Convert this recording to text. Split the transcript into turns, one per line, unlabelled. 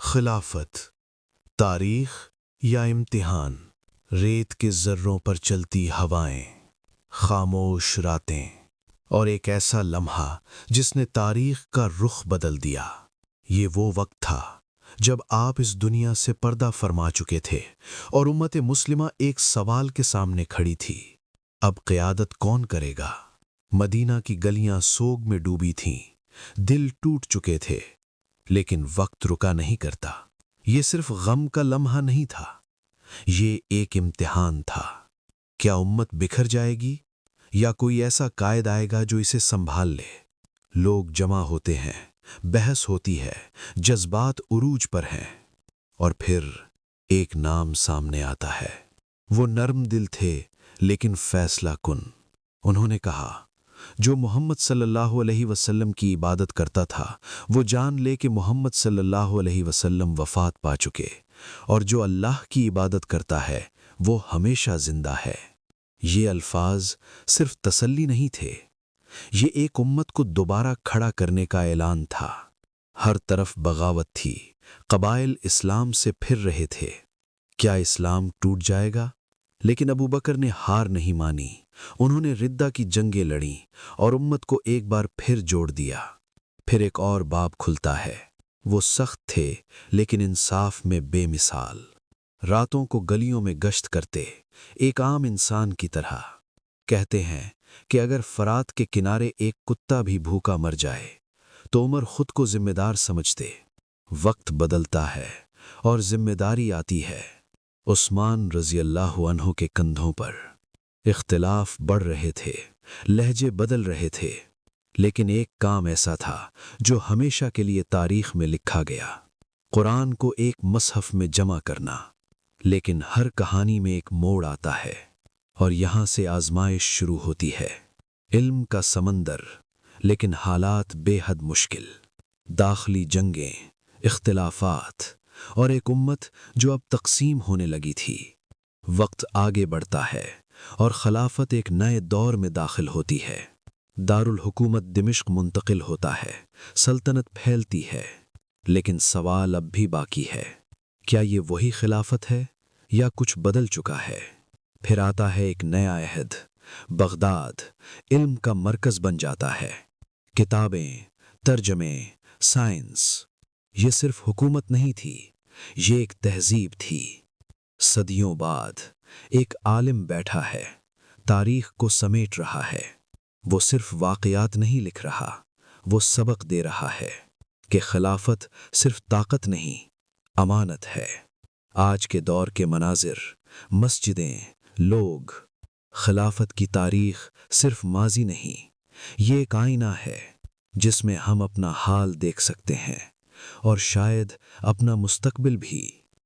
خلافت، تاریخ یا امتحان؟ ریت کے ذروں پر چلتی ہوائیں، خاموش راتیں، اور ایک ایسا لمحہ جس نے تاریخ کا رخ بدل دیا۔ یہ وہ وقت تھا جب آپ اس دنیا سے پردہ فرما چکے تھے اور امت مسلمہ ایک سوال کے سامنے کھڑی تھی، اب قیادت کون کرے گا؟ مدینہ کی گلیاں سوگ میں ڈوبی تھیں، دل ٹوٹ چکے تھے، لیکن وقت رکا نہیں کرتا۔ یہ صرف غم کا لمحہ نہیں تھا، یہ ایک امتحان تھا۔ کیا امت بکھر جائے گی یا کوئی ایسا قائد آئے گا جو اسے سنبھال لے؟ لوگ جمع ہوتے ہیں، بحث ہوتی ہے، جذبات عروج پر ہیں، اور پھر ایک نام سامنے آتا ہے۔ وہ نرم دل تھے لیکن فیصلہ کن۔ انہوں نے کہا، جو محمد صلی اللہ علیہ وسلم کی عبادت کرتا تھا وہ جان لے کہ محمد صلی اللہ علیہ وسلم وفات پا چکے، اور جو اللہ کی عبادت کرتا ہے وہ ہمیشہ زندہ ہے۔ یہ الفاظ صرف تسلی نہیں تھے، یہ ایک امت کو دوبارہ کھڑا کرنے کا اعلان تھا۔ ہر طرف بغاوت تھی، قبائل اسلام سے پھر رہے تھے۔ کیا اسلام ٹوٹ جائے گا؟ لیکن ابو بکر نے ہار نہیں مانی۔ انہوں نے ردہ کی جنگیں لڑیں اور امت کو ایک بار پھر جوڑ دیا۔ پھر ایک اور باب کھلتا ہے۔ وہ سخت تھے لیکن انصاف میں بے مثال۔ راتوں کو گلیوں میں گشت کرتے، ایک عام انسان کی طرح۔ کہتے ہیں کہ اگر فرات کے کنارے ایک کتا بھی بھوکا مر جائے تو عمر خود کو ذمہ دار سمجھتے۔ وقت بدلتا ہے اور ذمہ داری آتی ہے۔ عثمان رضی اللہ عنہ کے کندھوں پر۔ اختلاف بڑھ رہے تھے، لہجے بدل رہے تھے، لیکن ایک کام ایسا تھا جو ہمیشہ کے لیے تاریخ میں لکھا گیا۔ قرآن کو ایک مصحف میں جمع کرنا۔ لیکن ہر کہانی میں ایک موڑ آتا ہے، اور یہاں سے آزمائش شروع ہوتی ہے۔ علم کا سمندر، لیکن حالات بے حد مشکل۔ داخلی جنگیں، اختلافات، اور ایک امت جو اب تقسیم ہونے لگی تھی۔ وقت آگے بڑھتا ہے اور خلافت ایک نئے دور میں داخل ہوتی ہے۔ دارالحکومت دمشق منتقل ہوتا ہے، سلطنت پھیلتی ہے، لیکن سوال اب بھی باقی ہے۔ کیا یہ وہی خلافت ہے یا کچھ بدل چکا ہے؟ پھر آتا ہے ایک نیا عہد۔ بغداد علم کا مرکز بن جاتا ہے۔ کتابیں، ترجمے، سائنس۔ یہ صرف حکومت نہیں تھی، یہ ایک تہذیب تھی۔ صدیوں بعد ایک عالم بیٹھا ہے، تاریخ کو سمیٹ رہا ہے۔ وہ صرف واقعات نہیں لکھ رہا، وہ سبق دے رہا ہے کہ خلافت صرف طاقت نہیں، امانت ہے۔ آج کے دور کے مناظر، مسجدیں، لوگ، خلافت کی تاریخ صرف ماضی نہیں، یہ ایک آئینہ ہے جس میں ہم اپنا حال دیکھ سکتے ہیں، اور شاید اپنا مستقبل بھی۔